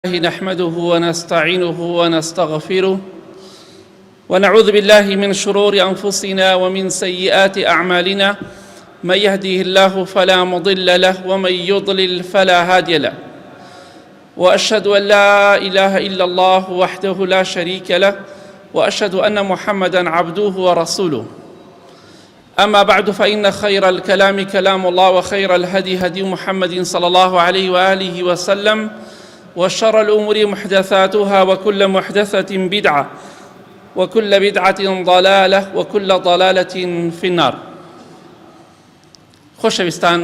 نحمده ونستعينه ونستغفره ونعوذ بالله من شرور أنفسنا ومن سيئات أعمالنا. من يهده الله فلا مضل له ومن يضلل فلا هادي له، وأشهد أن لا إله إلا الله وحده لا شريك له، وأشهد أن محمدًا عبده ورسوله. أما بعد، فإن خير الكلام كلام الله، وخير الهدي هدي محمد صلى الله عليه وآله وسلم، وشر الأمور محدثاتها، وكل محدثة بدعة، وكل بدعة ضلالة، وكل ضلالة في النار. خۆشەویستان،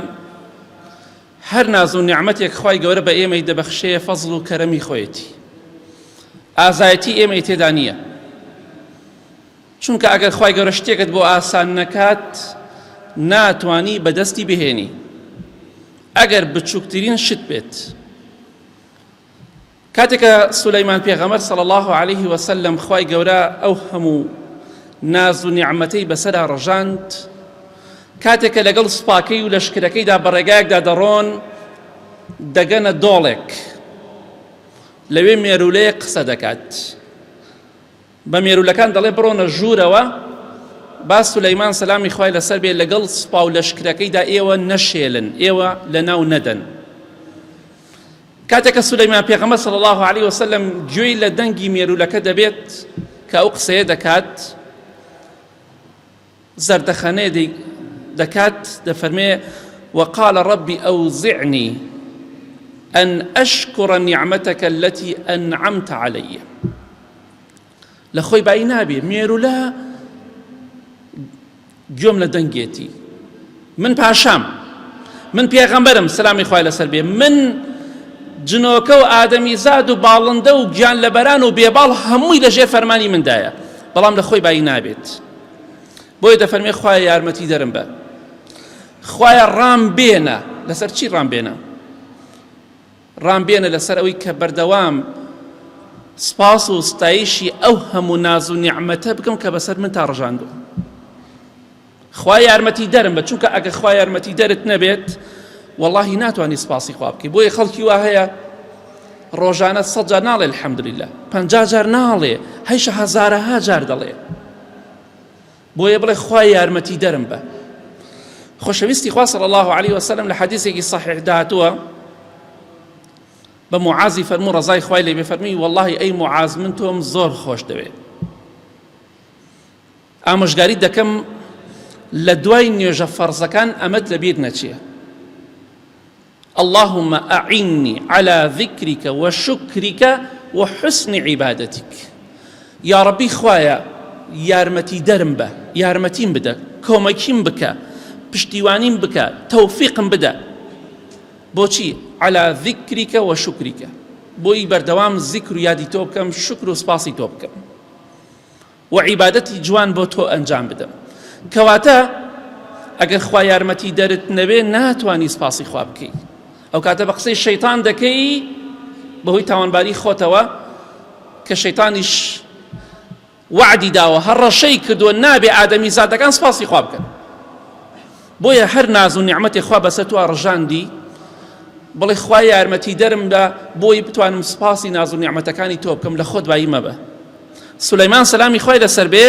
هەر ناز و نیعمەتێک خوای گەورە بە ئێمەی دەبەخشێ فەزڵ و کەرەمی خۆیەتی، ئازایەتی ئێمەی تێدا نییە. چونکە ئەگەر خوای گەورە شتێکت بۆ ئاسان نەکات، ناتوانی بەدەستی بهێنی. ئەگەر بچووکترین شت بێت. کاتێکە سولەیمان پێغەمبەر صلی الله عليه وسلم خوای گەورە ئەو هەموو ناز و نیعمەتەی بەسەرا ڕژاند، کاتێکە لەگەڵ سوپاکەی و لەشکرەکەیدا بەڕێگایەکدا دەڕۆن، دەگەنە دۆڵێک، لەوێ مێرولەیە قسە دەکات. بە مێرولەکان دەڵێ بڕۆنە ژوورەوە، با سولەیمان سەلامی خوای لەسەر بێ لەگەڵ سوپا و لەشکرەکەیدا ئێوە نەشێلن، ئێوە لەناو نەدەن. کاتێکە سولەیمان پێغەمبەر صلی الله عليه وسلم گوێی لە دەنگی مێرولەکە دەبێت کە ئەو قسەیە دەکات، زەردەخەنەیە دەکات، دەفەرمێ: وقال ربي أوزعني أن أشكر نعمتك التي أنعمت علي. لخۆی بایی نابێ، مێرولە گوێم لە دەنگێتی، من پاشام، من پێغەمبەرم سەلامی خوای لەسەر بێ، من جنۆکە و ئادەمی زاد و باڵندە و گیان لەبەران و بێباڵ هەمووی لەژێر فەرمانی مندایە، بەڵام لەخۆی بایی نابێت. بۆیە دەفەرمێ خوایە یارمەتی دەرم بە، خوایە ڕام بێنە. لەسەر چی ڕام بێنە؟ ڕام بێنە لەسەر ئەوەی کە بەردەوام سپاس و ستایشی ئەو هەموو ناز و نیعمەتە بکەم کە بەسەر من تا ڕژاندووە. خوای یارمەتی دەرم بە، چونکە ئەگە خوای یارمەتی دەرت نەبێت، واللهی ناتوانی سپاسی خوا بکەی. بۆیە خەڵکی وا هەیە ڕۆژانە 100 جار ناڵێ الحەمدولله، 50 جار ناڵێ، هەیشە هەزارەها جار دەڵێ. بۆیە بڵێ خوای یارمەتی دەرم بە. خۆشەویستی خوا صلی الله عليه وسلم لە حەدیثێکی صحیح داهاتووە، بە معازی فەرموو ڕەزای خوای لێ بێ، فەرمی: واللهی ئەی معاز، من تۆم زۆر خۆش دەوێ. ئامۆژگاری دەکەم لە دوای نوێژە فەرزەکان ئەمەت لەبیر نەچێ. اللهم أعني على ذكرك وشكرك وحسن عبادتك. يا ربي خوايا یارمەتی دەرم بە، یارمەتیم بدە، کۆمەکیم بکە، پشتیوانیم بکە، تەوفیقم بدە. بۆچی؟ على ذكرك وشكرك، بۆی بەردەوام زیکر و یادی تۆ بکەم، شکر و سپاسی تۆ بکەم، و عیبادەتی جوان بۆ تۆ ئەنجام بدەم. کەواتە ئەگەر خوا یارمەتی دەرت نەبێ، ناتوانی سپاسی خوا بکەی. ئەو کاتە بە قسەی شەیتان دەکەی، بەهۆی تاوانباری خۆتەوە، کە شەیتانیش وعدی داوە هەر ڕەشەی کردووە نابێ ئادەمی زادەکان سپاسی خوا بکەن. بۆیە هەر ناز و نیعمەتی خوا بەسەر تۆ ڕژاندی، بڵێ خوای یارمەتی دەرم بە، بۆی بتوانم سپاسی ناز و نیعمەتەکانی تۆ بکەم، لە خۆت بایی مەبە. سولەیمان سەلامی خوای لەسەر بێ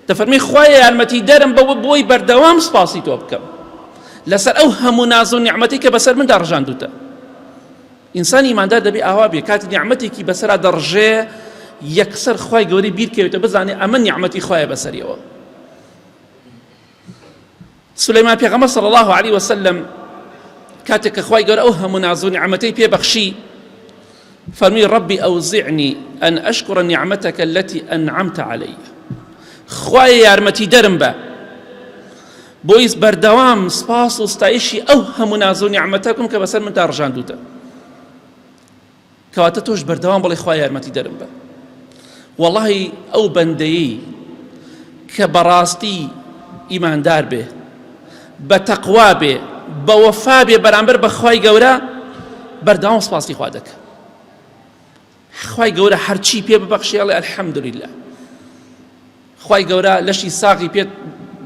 دەفەرمی: خوای یارمەتی دەرم بە، بۆی بەردەوام سپاسی تۆ بکەم لەسەر ئەو هەموو ناز و نیعمەتی کە بەسەر مندا ڕژاندوتە. ئینسانی ئیماندار دەبێ ئاوا بێ، کاتی نیعمەتێکی بەسەرا دەڕژێ، یەکسەر خوای گەوری بیرکەوێتە، بزانێ ئەمە نیعمەتی خوایە بەسەریەوە. سولەیمان پێغەمبەر صلی الله عليه وسلم کاتێک کە خوای گەورە ئەو هەموو ناز و نیعمەتەی پێبەخشی، فەرمی: ربي أوزعني أن أشكر نعمتك التي أنعمت علي. خوای یارمەتی دەرم بە، بۆی بەردەوام سپاس و ستایشی ئەو هەموو ناز و نیعمەتە بکەم کە بەسەر مندا ڕژاندوتە. کەواتە تۆش بەردەوام بڵێ خوای یارمەتی دەرم بە. واللهی ئەو بەندەیی کە بەڕاستی ئیماندار بێ، بە تەقوا بێ، بە وەفا بێ بەرامبەر بە خوای گەورە، بەردەوام سپاسی خوا دەکە. خوای گەورە هەرچی پێ ببەخشێ، ئەڵێ الحەمدولله. خوای گەورە لەشی ساغی پێت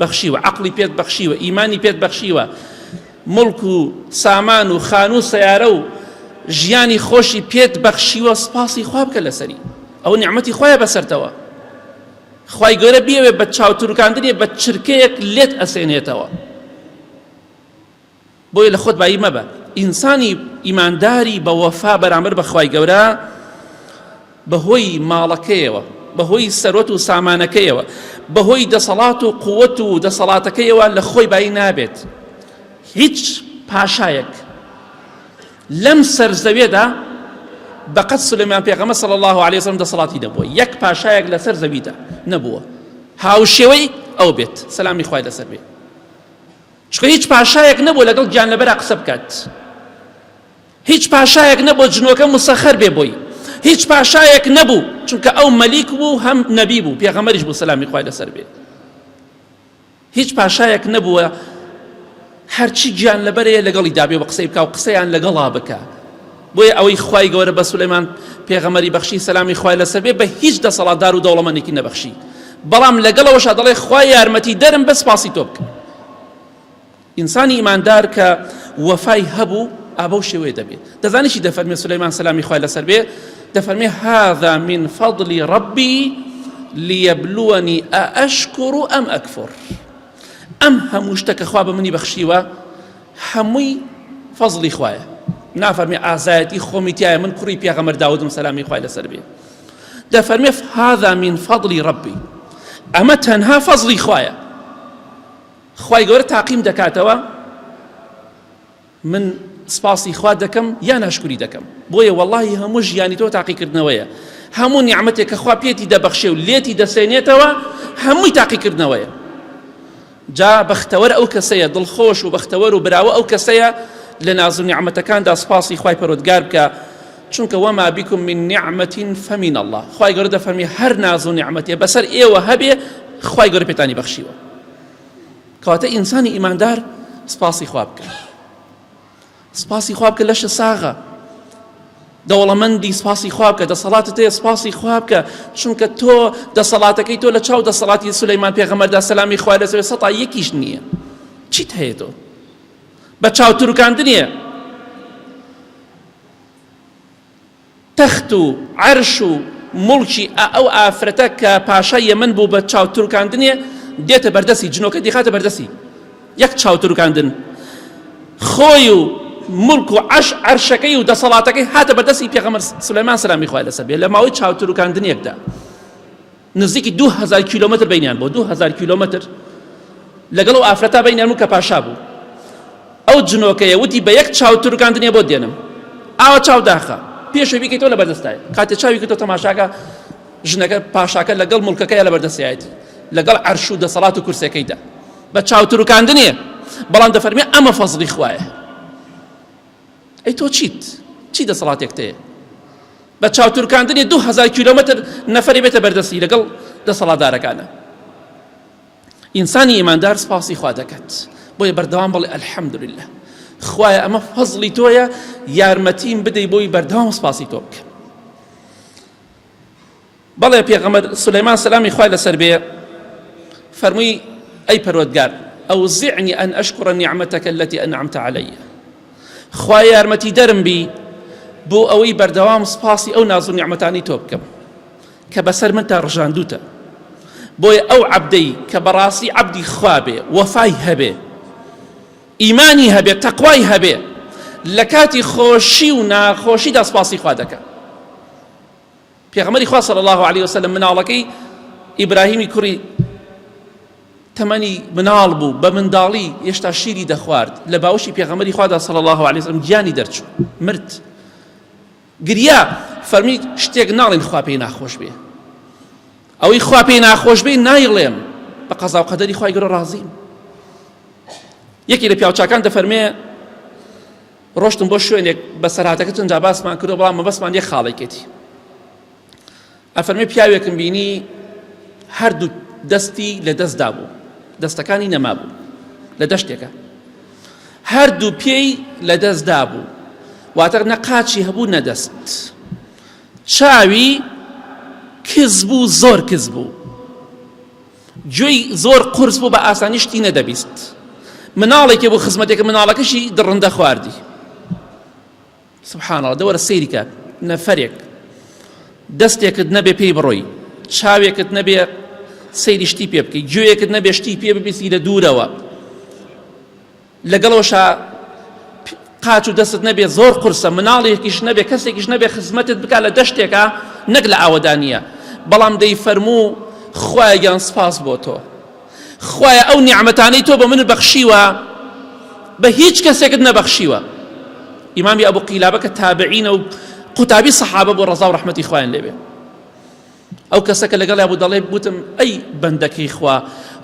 بەخشیوە، عەقڵی پێت بەخشیوە، ئیمانی پێت بەخشیوە، مڵک و سامان و خان و سەیارە و ژیانی خۆشی پێت بەخشیوە سپاسی خوا بکە لەسەری ئەو نیعمەتی خۆیە بەسەرتەوە خوای گەورە بیەوێ بە چاوتروکاندنێ بە چرکەیەک لێت ئەسێنێتەوە بۆیە لە خۆت بایی مەبە ئینسانی ئیمانداری بە وەفا بەرامبەر بە خوای گەورە بەهۆی ماڵەکەیەوە بەهۆی سەرۆت و سامانەکەیەوە بەهۆی دەسەڵات و قووەت و دەسەڵاتەکەیەوە لە خۆی بایی نابێت هیچ پاشایەک لەم سەرزەوێدا بەقەد سولەیمان پێغەمبەر صلی الله عليه وسلم دەسەڵاتی نەبووە یەک پاشایەک لەسەر زەویدا نەبووە هاوشێوەی ئەو بێت سەلامی خوای لەسەر بێت چکە هیچ پاشایەک نەبوو لەگەڵ گیانلەبەرا قسە بکات هیچ پاشایەک نەبوو جنۆکە مسەخەر بێ بۆی هیچ پاشایەک نەبوو چونکە ئەو مەلیک بوو هەم نەبی بوو پێغەمبەریش بوو سەلامی خوای لەسەر بێت هیچ پاشایەک نەبووە هەرچی گیانلەبەرەیە لەگەڵی دابێ بە قسەی بکا و قسەیان لەگەڵا بکە بۆیە ئەوەی خوای گەورە بە سولەیمان پێغەمبەری بەخشی سەلامی خوای لەسەر بێ بە هیچ دەسەڵاتدار و دەوڵەمەندێکی نەبەخشی بەڵام لەگەڵەوەشا دەڵێ خوای یارمەتی دەرم بە سپاسی تۆ بکە ئینسانی ئیماندار کە وەفای هەبوو ئابە و شێوەیە دەبێت دەزانیشی دەفەرمێ سولەیمان سەلامی خوای لەسەر بێ دەفەرمێ هذا من فضل ربي ليبلوني أأشكر أم أكفر ئەم هەموو شتەکە خوا بە منی بەخشیوە هەمووی فەزڵی خوایە نافەرمێ ئازایەتی خۆمی تایە من کوڕی پێغەمبەر داودم سەلامی خوای لەسەر بێ دەفەرمێ هذا من فضل ربي ئەمە تەنها فەزڵی خوایە خوای گەورە تاقیم دەکاتەوە من سپاسی خوا دەکەم یا ناشکری دەکەم بۆیە وەڵڵاهی هەموو ژیانی تۆ تاقیکردنەوەیە هەموو نیعمەتێک کە خوا پێتی دەبەخشێ و لێتی دەسێنێتەوە هەمووی تاقیکردنەوەیە جا بەختەوەر ئەو کەسەیە دڵخۆش و بەختەوەر و براوە ئەو کەسەیە لە ناز و نیعمەتەکاندا سپاسی خوای پەروەردگار بکە چونکە وما بكم من نعمة فمن الله خوای گەورە دەفەرمێ هەر ناز و نیعمەتێ بەسەر ئێوە هەبێ خوای گەورە پێتانی بەخشیوە کەواتە ئینسانی ئیماندار سپاسی خوا بکە سپاسی خوا بکە لەشە ساغە دەوڵەمەندی سپاسی خوا بکە دەسەڵاتت هەیە سپاسی خوا بکە چونکە تۆ دەسەڵاتەکەی تۆ لە چاو دەسەڵاتی سولەیمان پێغەمبەردا سەلامی خوای لەسەر بێ سەتا یەکیش نییە چیت هەیە تۆ بە چاوتروکاندنیە تەخت و عەرش و موڵکی ئەو ئافرەتە کە پاشای یەمەن بوو بە چاوتروکاندنیە دێتە بەردەسی جنۆکە دیخاتە بەردەسی یەک چاوتروکاندن خۆی و ملک و عەرشەکەی و دەسەڵاتەکەی هاتە بەردەسی پێغەمبەر سولەیمان سەلامی خوای لەسەر بێ لە ماوەی چاوتروکاندنێکدا نزیکی 2000 کیلۆمەتر بینیان بۆ 2000 کیلۆمەتر لەگەڵ ئەو ئافرەتا بینیان بوو کە پاشا بوو ئەو جنۆکەیە وتی بە یەک چاوتروکاندنێ بۆ دێنم ئاوە چاو داخە پێشەوەی بیکەیتەوە لە بەردەستایە کاتێ چاوی کردەوە تەماشاکە ژنەکە پاشاکە لەگەڵ مڵکەکەیە لە بەردەستایەتی لەگەڵ عەرش و دەسەڵات و کورسەکەیدا بە چاوتروکاندنێ بەڵام دەفەرمێ ئەمە فەزڵی خوایە ئەی تۆ چی دەسەڵاتێک تەیە بە چاوتروکاندنێ 2000 کیلۆمەتر نەفەری بێتە بەردەستی لەگەڵ دەسەڵاتدارەکانە ئینسانی ئیماندار سپاسی خوا دەکات بۆیە بەردەوام بڵێ ئەلحەمدولله خوایە ئەمە فەزڵی تۆیە یارمەتیم بدەی بۆی بەردەوام سپاسی تۆ بکە بەڵێ پێغەمبەر سولەیمان سەلامی خوای لەسەر بێ فەرمووی ئەی پەروەردگار ئەوزعنی ئەن ئەشکوڕە نیعمەتەکە الەتی ئەنعەمتە عەلەیە خوای یارمەتی دەرم بی بۆ ئەوەی بەردەوام سپاسی ئەو ناز و نیعمەتانی تۆ بکەم کە بەسەر من تا ڕژاندووتە بۆیە ئەو عەبدەی کە بەڕاستی عەبدی خوا بێ وەفای هەبێ ئیمانی هەبێ تەقوای هەبێ لە کاتی خۆشی و ناخۆشیدا سپاسی خوا دەکە پێغەمبەری خوا صلی الله عليه وسلم مناڵەکەی ئیبراهیمی کوڕی تەمەنی مناڵ بوو بە منداڵی هێشتا شیری دەخوارد لە باوشی پێغەمبەری خوادا صلی الله عليه وسلم گیانی دەرچوو مرد گریا فەرمی شتێک ناڵێن خوا پێی ناخۆش بێ ئەوەی خوا پێی ناخۆش بێ نایڵێم بە قەزا و قەدەری خوای گەورە ڕازیم یەکی لە پیاوچاکان دەفەرمێ ڕۆشتم بۆ شوێنێک بە سەرهاتەکە چەندجا باسمان کردو بەڵام مەبەستمان یەک خاڵێکێتی ئەفەرمێ پیاوێکم بینی هەردوو دەستی لە دەستدا بوو دەستەکانی نەما بوو لە دەشتێکە هەردوو پێی لە دەستدا بوو واتە نەقاچی هەبوو نەدەست چاوی کز بوو زۆر کز بوو گوێی زۆر قورس بوو بە ئاسانی شتی نەدەبیست مناڵێکی بوو خزمەتێکە مناڵەکەشی دڕندە خواردی سبحان الله دەوەرە سەیری کات نەفەرێک دەستێکت نەبێ پێی بڕۆی چاوێکت نەبێ سەیری شتی پێ بکەیت گوێیەکت نەبێ شتی پێ ببیستی لە دوورەوە لەگەڵەوەشا قاچ و دەستت نەبێ زۆر قورسە مناڵێکیش نەبێ کەسێکیش نەبێ خزمەتت بکات لە دەشتێکە نەک لە ئاوەدانیە بەڵام دەی فەرموو خوایە گیان سپاس بۆ تۆ خوایە ئەو نیعمەتانەی تۆ بە من بەخشیوە بە هیچ کەسێکت نەبەخشیوە ئیمامی ئەبوو قیلابە کە تابعینە و قوتابی سەحابە بۆ ڕەزا و ڕەحمەتی خوایان لێبێ ئەو کەسەکە لەگەڵ بوو دەڵێ بوتم ئەی بەندەکەی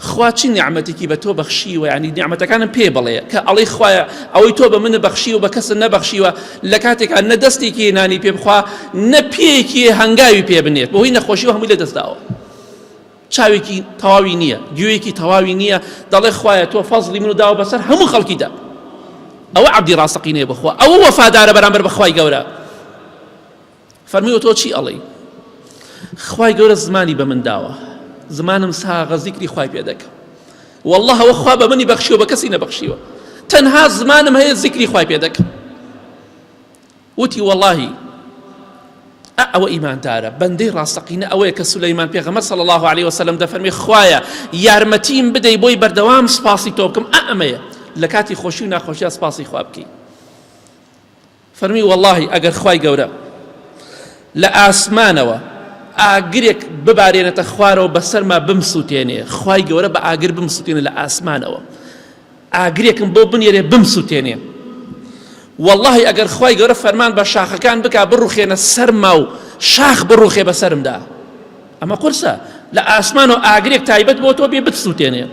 خوا چی نیعمەتێکی بە تۆ بەخشیوە یعنی نیعمەتەکانم پێ بڵێ کە ئەڵێ خوایە ئەوەی تۆ بە من بەخشی و بە کەسە نەبەخشیوە لە کاتێکا نە دەستێکی نانی پێ بخوا نە پێیەکی هەنگاوی پێ بنێت بەهۆی نەخۆشی و هەمووی لە دەستداوە چاوێکی تەواوی نییە گوێیەکی تەواوی نییە دەڵێ خوایە تۆ فەزڵی من و داوە بەسەر هەموو خەڵکیدا ئەوە عەبدی ڕاستەقینەیە بەخوا ئەوە وەفادارە بەرامبەر بە خوای گەورە فەرمیوە تۆ چی ئەڵێی خوای گەورە زمانی بە من داوە زمانم ساغە زیکری خوای پێ دەکەم والله ئەوە خوا بە منی بەخشیوە بە کەسی نەبەخشیوە تەنها زمانم هەیە زیکری خوای پێ دەکەم وتی واللهی ئەوە ئیماندارە بەندەی ڕاستەقینە ئەوەیە کە سولەیمان پێغەمبەر صلی الله عليه وسلم دەفەرمێ خوایە یارمەتیم بدەی بۆی بەردەوام سپاسی تۆ بکەم ئەمەیە لە کاتی خۆشی و ناخۆشیە سپاسی خوا بکەی فەرمی واللهی ئەگەر خوای گەورە لە ئاسمانەوە ئاگرێک ببارێنێتە خوارەوە بەسەرما بمسووتێنێ خوای گەورە بە ئاگر بمسووتێنێ لە ئاسمانەوە ئاگرێکم بۆ بنێرێ بمسووتێنێ واللهی ئەگەر خوای گەورە فەرمان بە شاخەکان بکا بڕوخێنە سەرما و شاخ بڕوخێ بەسەرمدا ئەمە قورسە لە ئاسمانەوە ئاگرێک تایبەت بۆ تۆ بێ بتسووتێنێ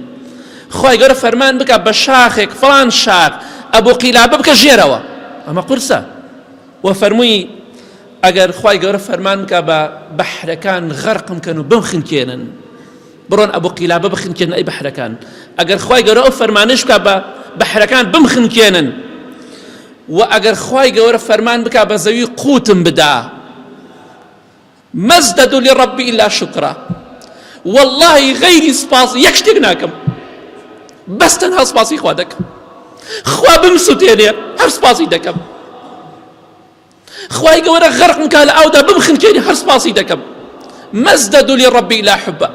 خوای گەورە فەرمان بکا بە شاخێک فڵان شاخ ئەبوو قیلابە بکە ژێرەوە ئەمە قورسە و فەرمووی ئەگەر خوای گەورە فەرمان بکا بە بەحرەکان غەرقم کەن و بمخنکێنن بڕۆن ئەبوو قیلابە بخنکێنن ئەی بەحرەکان ئەگەر خوای گەورە ئەو فەرمانش بکا بە بەحرەکان بمخنکێنن و ئەگەر خوای گەورە فەرمان بکا بە زەوی قوتم بدا مەزدەد لڕەبی ئیلا شوکرا واللهی غەیری سپاس یەک شتێک ناکەم بەس تەنها سپاسی خوا دەکەم خوا بمسووتێنێ هەر سپاسی دەکەم خوای گەورە غەرقم کا لە ئاودا بمخنکێنێ هەر سپاسی دەکەم مەزدەد لڕەبی ئیلا حوبە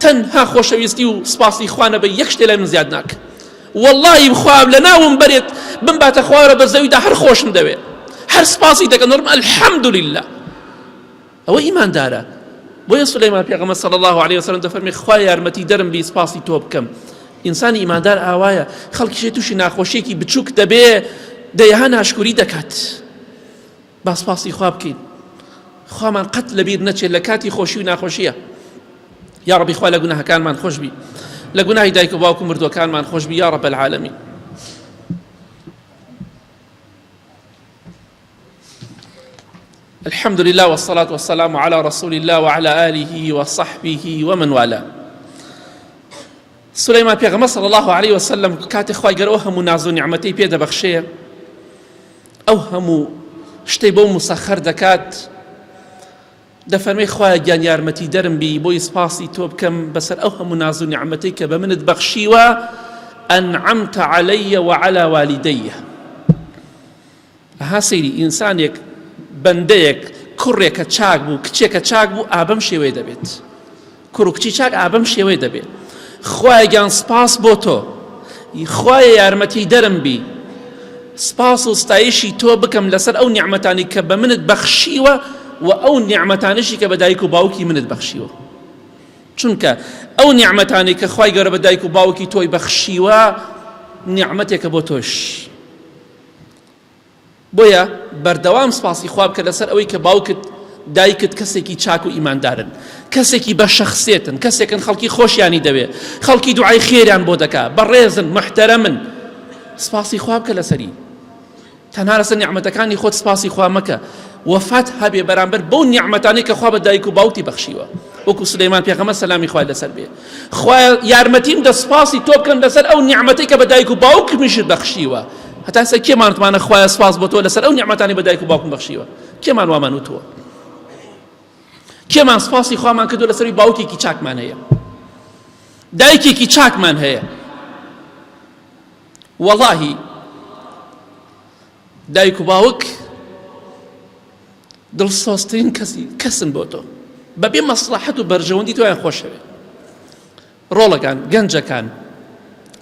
تەنها خۆشەویستی و سپاسی خوا نەبە یەک شتێ لای من زیاد ناکە واللهی بخوام لە ناوم بەرێت بمباتە خوارە بە زەویدا هەر خۆشم دەوێت هەر سپاسی دەکەم نڕم الحەمدولله ئەوە ئیماندارە بۆیە سولەیمان پێغەمبەر صلی الله عليه وسلم دەفەرمێ خوای یارمەتی دەرم بی سپاسی تۆ بکەم ئینسانی ئیماندار ئاوایە خەڵکیشێ تووشی ناخۆشیێکی بچووک دەبێ دەیەها ناشکوری دەکات با سپاسی خوا بکەین خوامان قەت لەبیر نەچێت لە کاتی خۆشی و ناخۆشیە یا ڕەبی خوا لە گوناهەکانمان خۆش بی لە گوناهی دایک و باوک و مردووەکانمان خۆش بی یا ڕەب العالەمین الحمد لله والصلاة والسلام على رسول الله وعلى آله وصحبه ومن والاه سليمان پیغمبر صلى الله عليه وسلم كات خوای گەورە ئەو هەموو ناز و نیعمەتەی پێ دەبەخشێ ئەو هەموو شتەی بۆ مسەخەر دەکات دەفەرمێ خوایە گیان یارمەتی دەرم بی بۆی سپاسی تۆ بکەم بەسەر ئەو هەموو ناز و نیعمەتەی کە بە منت بەخشیوە ئەنعەمتە عەلەیە وعەلا والدەیە ئەها سەیری ئینسانێک بەندەیەک کوڕێکە چاک بوو کچێکە چاک بوو ئابەم شێوەیە دەبێت کوڕ و کچی چاک ئابەم شێوەیە دەبێت خوایە گیان سپاس بۆ تۆ خوایە یارمەتی دەرم بی سپاس و ستایشی تۆ بکەم لەسەر ئەو نیعمەتانی کە بە منت بەخشیوە و ئەو نیعمەتانشی کە بە دایک و باوکی منت بەخشیوە چونکە ئەو نیعمەتانی کە خوای گەورە بە دایک و باوکی تۆی بەخشیوە نیعمەتێکە بۆ تۆش بۆیە بەردەوام سپاسی خوا بکە لەسەر ئەوەی کە باوکت دایکت کەسێکی چاک و ئیماندارن کەسێکی بە شەخسێتن کەسێکن خەڵکی خۆشیانی دەوێ خەڵکی دوعای خێریان بۆ دەکا بەڕێزن محتەرەمن سپاسی خوا بکە لەسەری تەنها لەسەر نیعمەتەکانی خۆت سپاسی خوا مەکە وەفات هەبێ بەرامبەر بەو نیعمەتانەی کە خوا بە دایک و باوکی بەخشیوە وەکو سولەیمان پێغەمبەر سەلامی خوای لەسەر بێ خوایە یارمەتیم دە سپاسی تۆ بکەم لەسەر ئەو نیعمەتەی کە بە دایک و باوکمیشت بەخشیوە هەتا ئێستا کێمان وتمانە خوایە سپاس بۆ تۆ لەسەر ئەو نیعمەتانی بە دایک و باوکم بەخشیوە کێمان وامان وتووە کێمان سپاسی خوامان کردووە لەسەری باوکێکی چاکمان هەیە دایکێکی چاکمان هەیە وەڵاهی دایک و باوک دڵسۆزترین کەسن بۆ تۆ بەبێ مەسلحەت و بەرژەوەندی تۆیان خۆشەوێ. ڕۆڵەکان گەنجەکان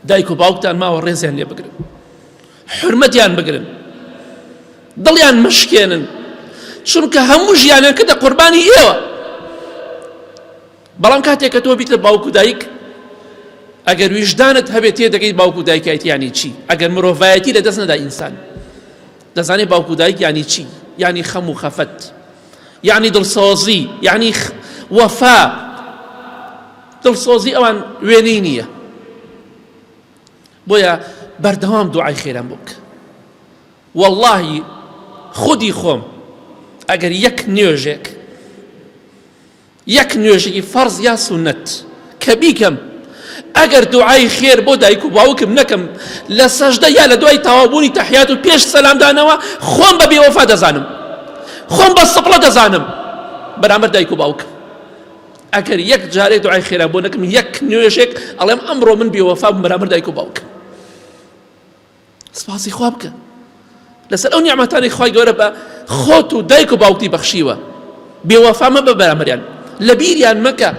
دایک و باوکتان ماوە ڕێزیان لێ بگرن، حرمەتیان بگرن، دڵیان مشکێنن، چونکە هەموو ژیانیان کردە قوربانی ئێوە. بەڵام کاتێک کە تۆ بیت لە باوک و دایک، ئەگەر ویژدانت هەبێت تێدەگەیت باوک و دایکایەتی یانی چی، ئەگەر مرۆڤایەتی لەدەست نەدا ئینسان دەزانێت باوک و دایک یانی چی، یعنی خەم و خەفەت، یعنی دڵسۆزی، یعنی وەفا. دڵسۆزی ئەوان وێنەی نییە. بۆیە بەردەوام دوعای خێران بۆ بکە. وەڵڵاهی خودی خۆم ئەگەر یەک نوێژێکی فەرز یا سونەت کە بیکەم، ئەگەر دوعای خێر بۆ دایک و باوکم نەکەم لە سەژدە یا لە دوای تەواوبوونی تەحیات و پێش سەلامدانەوە، خۆم بە بێوەفا دەزانم، خۆم بە سەپڵە دەزانم بەرامبەر دایک و باوکم. ئەگەر یەک جارێ دوعای خێران بۆ نەکەم، یەک نوێژێک ئەڵێم ئەمڕۆ من بێوەفا بووم بەرامبەر دایک و باوکم، سپاسی خوا بکە لەسەر ئەو نیعمەتانی خوای گەورە بە خۆت و دایک و باوکتی بەخشیوە. بێوەفا مەبە بەرامبەریان، لە بیریان مەکە،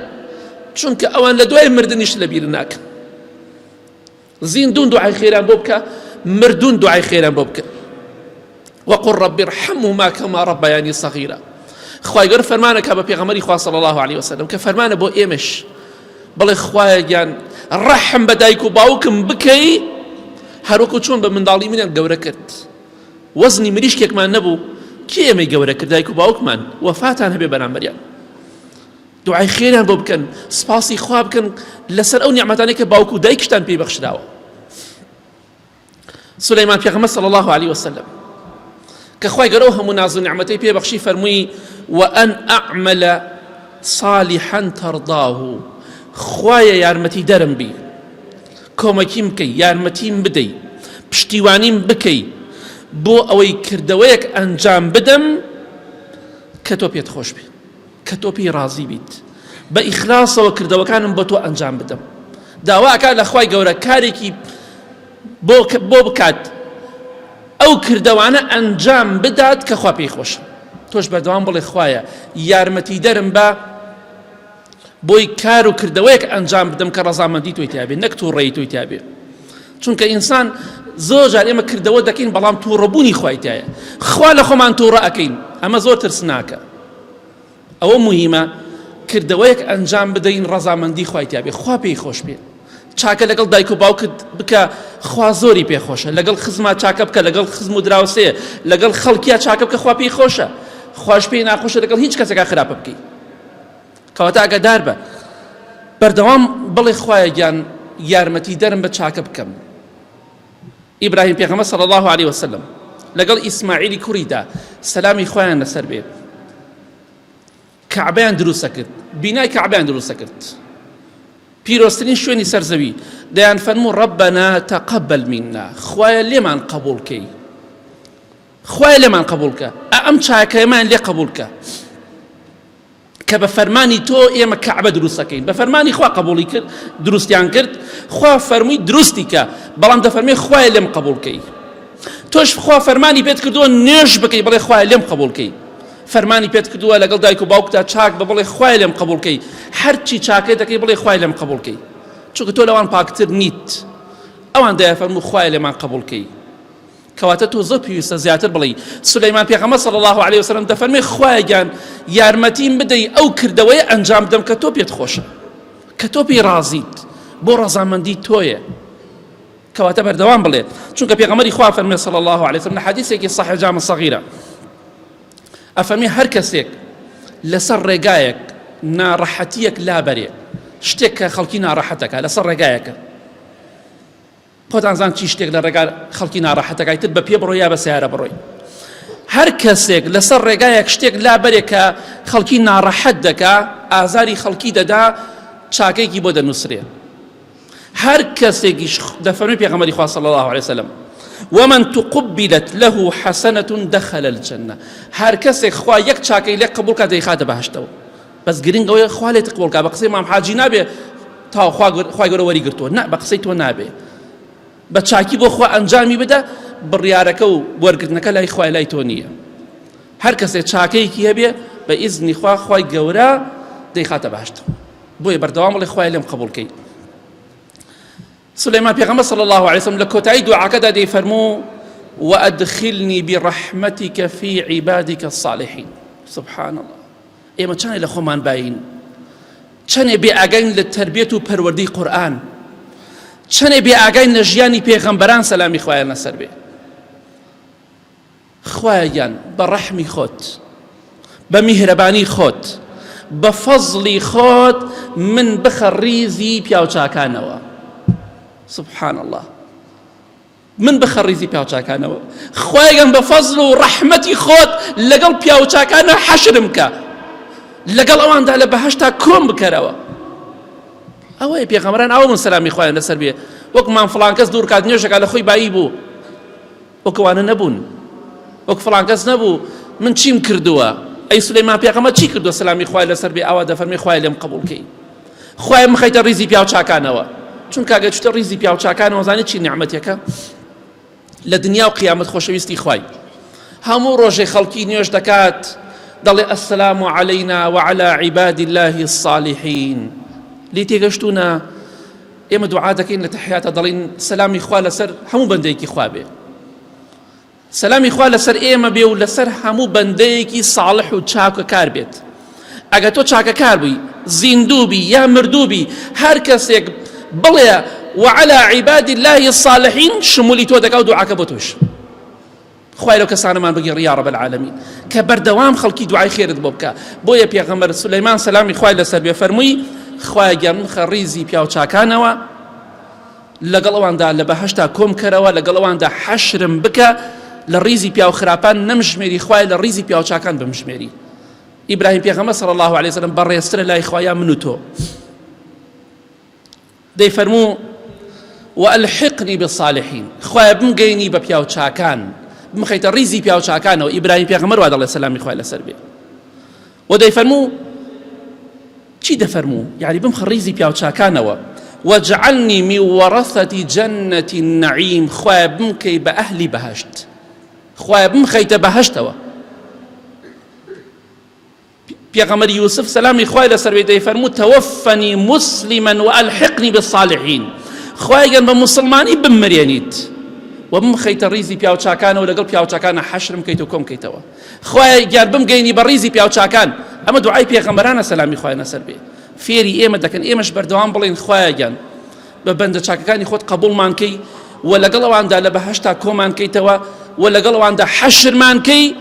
چونکە ئەوان لە دوای مردنیش لە بیر ناکەن. زیندوون دوعای خێران بۆ بکە، مردوون دوعای خێران بۆ بکە. وقل رب ارحمهما كما ربياني صغيرا. خوای گەورە فەرمانەکە بە پێغەمبەری خوا صلی الله عليه وسلم کە فەرمانە بۆ ئێمەش، بڵێ خوایە گیان ڕەحم بە دایک و باوکم بکەی هەروەکو چۆن بە منداڵی منیان گەورە کرد. وەزنی مریشکێکمان نەبوو، کێ ئێمەی گەورە کرد؟ دایک و باوکمان. وەفاتان هەبێ بەرامبەریان. دوعای خێران بۆ بکەن، سپاسی خوا بکەن لەسەر ئەو نیعمەتانەی کە باوک و دایکشتان پێی بەخشراوە. سولەیمان پێغەمبەر صلی الله عليه وسلم کە خوای گەورە هەموو ناز و نیعمەتەی پێ بەخشی فەرمووی وأن أعمل صالحا ترضاه. خوایە یارمەتی دەرم بی، کۆمەکیم بکەی، یارمەتیم بدەی، پشتیوانیم بکەی بۆ ئەوەی کردەوەیەک ئەنجام بدەم کە تۆ پێت خۆش بێ، کە تۆ پێی ڕازی بیت، بە ئیخلاسەوە کردەوەکانم بۆ تۆ ئەنجام بدەم. داواکە لە خوای گەورە کارێکی بۆ بکات، ئەو کردەوانە ئەنجام بدات کە خوا پێی خۆشە. تۆش بەردەوام بڵێ خوایە یارمەتی دەرم بە بۆی کار و کردەوەیەک ئەنجام بدەم کە ڕەزامەندی تۆی تیا بێ، نەک تووڕێی تۆی تیا بێ. چونکە ئینسان زۆر جار ئێمە کردەوە دەکەین بەڵام تووڕەبوونی خوای تایە. خوا لە خۆمان تووڕە ئەکەین، ئەمە زۆر ترسناکە. ئەوە مهمە کردەوەیەک ئەنجام بدەین ڕەزامەندی خوای تیا بێ، خوا پێی خۆش بێ. چاکە لەگەڵ دایک و باوکت بکە، خوا زۆری پێخۆشە. لەگەڵ خزما چاکە بکە، لەگەڵ خزم و دراوسێ، لەگەڵ خەڵکیە چاکە بکە، خوا پێی خۆشە. خوش پێی ناخۆشە لەگەڵ هیچ کەسێکا خراپە بکەی. کەواتە ئاگادار بە، بەردەوام بڵێ خوایە گیان یارمەتی دەرم بە چاکە بکەم. ئیبراهیم پێغەمبەر صلی الله عليه وسلم لەگەڵ ئیسماعیلی کوڕیدا سەلامی خوایان لەسەر بێ، کەعبەیان دروستە کرد، بینای کەعبەیان دروستە کرد، پیرۆستترین شوێنی سەرزەوی. دەیان فەرموو ربنا تقبل منا، خوایە لێمان قبول کەی، خوایە لێمان قبول کە، ئەم چاکەیەمان لێ قبول کە، کە بە فەرمانی تۆ ئێمە کەعبە دروستەکەین. بە فەرمانی خوا قبوڵی کرد، دروستیان کرد. خوا فەرمووی دروستی کە، بەڵام دەفەرمێ خوایە لێم قبول کەی. تۆش خوا فەرمانی پێت کردووە نوێژ بکەی، بڵێ خوایە لێم قبول کەی. فەرمانی پێت کردووە لەگەڵ دایک و باوکتا چاک بە، بڵێ خوایە لێم قبول کەی. هەرچی چاکەی دەکەی بڵێ خوایە لێم قبول کەی، چونکە تۆ لەوان پاکتر نیت. ئەوان دەیە فەرموو خوایە لێمان قبول کەی. کەواتە تۆ زۆر پێویستە زیاتر بڵێ. سولەیمان پێغەمبەر صلی الله عليه وسلم دەفەرمێ خوایە گیان یارمەتیم بدەی ئەو کردەوەیە ئەنجام بدەم کە تۆ پێت خۆشە، کە تۆ پێی ڕازیت، بۆ ڕەزامەندی تۆیە. کەواتە بەردەوام بڵێ، چونکە پێغەمبەری خوا فەرمێ صلی الله عليه وسلم لە حەدیثێکی صحیح جامع صغیرە، ئەفەرمێ هەر کەسێک لەسەر ڕێگایەک ناڕەحەتیەک لابەرێ، شتێک کە خەڵکی ناڕەحەتەکە لەسەر ڕێگایەکە، خۆتان زان چی شتێک لە ڕێگا خەڵکی ناڕەحەتەکەی تر بە پێ بڕۆی یا بە سیارە بڕۆی. هەر کەسێک لەسەر ڕێگایەک شتێک لابەرێ کە خەڵکی ناڕەحەت دەکا، ئازاری خەڵکی دەدا، چاکەیەکی بۆ دەنووسرێ. هەر کەسێکیش دەفەرمێ پێغەمبەری خوا صلی الله عليه وسلم ومن تقبلت له حسنة دخل الجنة. هەر کەسێک خوا یەک چاکەی لێ قبول کات دەیخاتە بەهەشتەوە. بەس گرنگەوەی خوا لێت قبول کات. بە قسەی مام حاجی نابێ تا خوای گەورە وەریگرتووە، نە، بە قسەی تۆ نابێ، بە چاکی بۆ خوا ئەنجامی بدە، بڕیارەکە و وەرگرتنەکە لای خوای لای تۆ نییە. هەر کەسێک چاکەیەکی هەبێ بە ئیزنی خوا خوای گەورە دەیخاتە باشتەوە. بۆیە بەردەوام بڵێ خوای لێم قبوڵکەی. سليمان پێغەمبەر صلى الله عليه وسلم لە کۆتایی دوعاکەدا دەیفەرموو وأدخلني برحمتك في عبادك الصالحين. سبحان الله. ئێمە چانێ لە خۆمان باین، چەنێ بێ ئاگاین لە تەربیەت و پەروەردەی قورئان، چەنێ بێ ئاگاین لە ژیانی پێغەمبەران سەلامی خوایان لەسەر بێ. خوایان بە ڕەحمی خۆت، بە میهرەبانی خۆت، بە فەزڵی خۆت من بخە ڕیزی پیاوچاکانەوە. سبحان الله. من بخە ڕیزی پیاوچاکانەوە. خوایان بە فەزڵ و ڕەحمەتی خۆت لەگەڵ پیاوچاکانە حەشرم کە، لەگەڵ ئەواندا لە بەهەشتا کۆم بکەرەوە. ئەوەیە پێغەمبەران ئەوە من سەلامی خوایان لەسەر بێ. وەکمان فڵان کەس دوور کات نوێژەکە لە خۆی بایی بوو، وەکوانە نەبوون، وەک فڵان کەس نەبوو من چیم کردووە. ئەی سولەیمان پێغەمبەر چی کردووە سەلامی خوای لەسەر بێ؟ ئەوە دەفەرمێ خوای لێم قبوڵکەی، خوای مخەیتە ڕیزی پیاوچاکانەوە. چونکە ئەگەر چوتە ڕیزی پیاوچاکانەوە زانێت چی نیعمەتێکە لە دنیا و قیامەت خۆشەویستی خوای. هەموو ڕۆژێ خەڵکی نوێژ دەکات دەڵێ السلام علينا وعلى عباد الله الصالحين. لی تێگەشتوونە ئێمە دوعا دەکەین لە تەحیاتە دەڵێن سەلامی خوا لەسەر هەموو بەندەیەکی خوا بێ، سەلامی خوا لەسەر ئێمە بێ و لەسەر هەموو بەندەیەکی ساڵح و چاکە کار بێت. ئەگە تۆ چاکە کار بووی، زیندوو بی یا مردوو بی، هەر کەسێک بڵێ وعلى عباد الله الصالحين شمولی تۆ دەکا و دوعاکە بۆ تۆش. خوای لەو کەسانەمان بگەڕێ یا رب العالمین کە بەردەوام خەڵکی دوعای خێرت بۆ بکە. بۆیە پێغەمبەر سولەیمان سەلامی خوای لەسەر بێ فەرمووی خوای گەر من خە ڕیزی پیاوچاکانەوە لەگەڵ ئەواندا لە بەهەشتا کۆم کەرەوە، لەگەڵ ئەواندا حەشرم بکە، لە ڕیزی پیاو خراپان نەمژمێری، خوای لە ڕیزی پیاوچاکان بمژمێری. ئیبراهیم پێغەمبەر صلی الله عليه وسلم بەڕێزترە لای خوایە من و تۆ. دەیفەرموو وألحقني بالصالحين، خوای بمگەینی بە پیاوچاکان، بمخەیتە ڕیزی پیاوچاکانەوە. ئیبراهیم پێغەمبەر وا دەڵێ سەلامی خوای لەسەر بێ. و دەیفەرموو چی دەفەرموو؟ یعنی بمخە ڕیزی پیاوچاکانەوە. واجعلني من ورثة جنة النعيم، خوای بمکەی بە ئەهلی بەهەشت، خوای بمخەیتە بەهەشتەوە. پێغەمبەر یوسف سەلامی خوای لەسەر بێ دەیفەرموو توفني مسلما وألحقني بالصالحين، خوای گەن بە مسلمانی بمرێنیت و بمخەیتە ڕیزی پیاوچاکانە و لەگەڵ پیاوچاکانە حەشرم کەیت و کۆم کەیتەوە. خوای گەر بمگەینی بە ڕیزی پیاوچاکان. ئەمە دوعای پێغەمبەرانە سەلامی خوای لەسەر بێ. فێری ئێمە دەکەن، ئێمەش بەردەوام بڵێن خوای گەن بە بەندە چاکەکانی خۆت قبوڵمان کەی و لەگەڵ ئەواندا لە بەهەشتا کۆمان کەیتەوە و لەگەڵ ئەواندا حەشرمان کەی.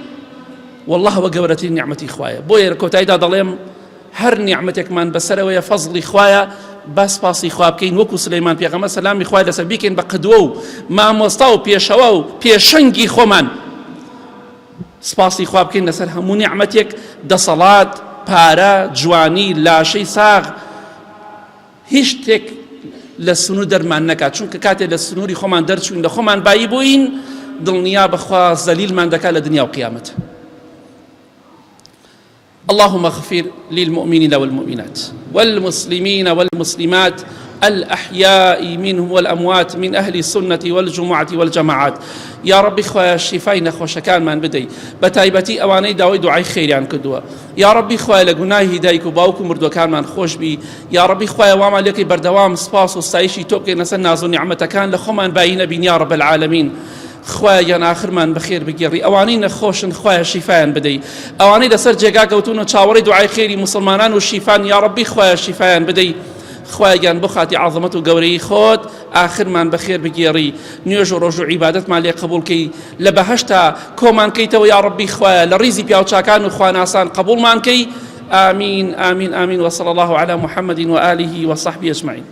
والله وە گەورەترین نیعمەتی خوایە. بۆیە کۆتاییدا دەڵێم هەر نیعمەتێکمان بەسەرەوەیە فەزڵی خوایە، با سپاسی خوا بکەین وەکو سلەیمان پێغەمبەر سەلامی خوای لەسەر بیکەین بە قدوە و مامۆستا و پێشەوە و پێشەنگی خۆمان. سپاسی خوا بکەین لەسەر هەموو نیعمەتێک، دەسەڵات، پارە، جوانی، لاشەی ساغ، هیچ شتێک لە سنوور دەرمان نەکات. چونکە کاتێک لە سنووری خۆمان دەرچوین، لە خۆمان بایی بووین، دڵنیا بەخوا زەلیلمان دەکات لە دنیا و قیامەت. اللهم اغفر للمؤمنين والمؤمنات والمسلمين والمسلمات الأحياء منهم والأموات من أهل السنة والجمعة والجماعات. يا ربي خويا الشفاء نخوش كان من بدي بتايبتي أواني داوي دعاء خير عن كدوا. يا ربي خويا لجناه هدايك وباوكم مردو كان من خوش بي. يا ربي خويا وما لك بردوام سباس وستعيشي توبك نسنا زو نعمتك كان لخمان باين بين يا رب العالمين. خوایان آخرمان بخیر بگیری، ئەوانەی نەخۆشن خوایە شیفایان بدەی، ئەوانەی لەسەر جێگا کەوتون و چاوەڕێی دوعای خێری مسلمانان و شیفان یا ربی خوایە شیفایان بدەی. خوایان بۆ خاتی عەظەمەت و گەورەی خۆت آخرمان بەخێر بگێڕی، نوێژ و ڕۆژ و عیبادەتمان لێ قبوڵکەی، لە بەهەشتا کۆمان کەیتەوە یا ربی خوایە، لە ڕیزی پیاوچاکان و خواناسان قبوڵمان کەی. آمين آمين آمين وصلى الله على محمد وآله وصحبه أجمعين.